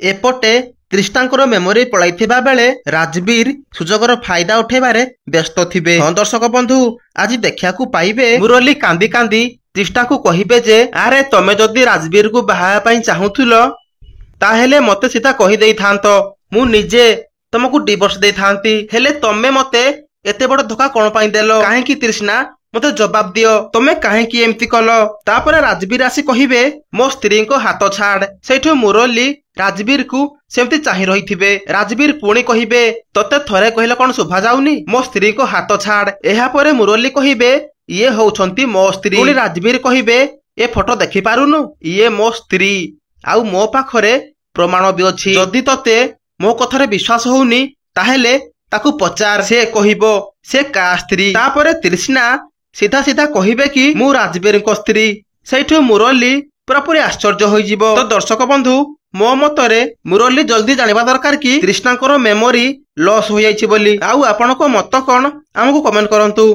एपटे तृष्णांकर memory पळाइथिबा बेले राजवीर सुजोगर फायदा उठेबारे व्यस्त थिबे। हाँ दर्शक बंधु आज देखा पाइबे मुरली कांदी कांदी तृष्णा को कहिबे जे अरे तमे जदि राजवीर को बाहा पई चाहुथिलो ताहेले मते सीधा कहि देई थांतो मु निजे तुमको डिवोर्स दे थांती हेले तमे मते एते बड़ धोखा कोन पई देलो काहे की तृष्णा मते जवाब दियो तमे काहे की एम्ति कलो। तापरे राजवीर आसी कहिबे मो स्त्री को हाथ छाड़ सेठो मुरली राजवीर को सेमती चाहि रहिथिबे। राजवीर पुणी कहिबे तते थरे कहिला कोन शोभा जाउनी मो स्त्री को हाथ छाड़। एहा परे मुरली कहिबे ये होउछंती मो स्त्री। पुणी राजवीर कहिबे ए फोटो देखि पारुनु ये मो स्त्री आउ मो पाखरे प्रमाण भी अछि जदि तते मो कथारे विश्वास होउनी ताहेले ताकू पचार से कहिबो से का स्त्री। तापरे तृष्णा सीधा सीधा कहिबे कि मु राजवीर को स्त्री सेठो मुरली पूरापूरी आश्चर्य होई जिवो। तो दर्शक बंधु मो मतरे मुरली जल्दी जानिबा दरकार कि तृष्णांकर मेमोरी लॉस हो जाइछि बोली। आउ आपनको मत कोन हमको कमेंट करंतु।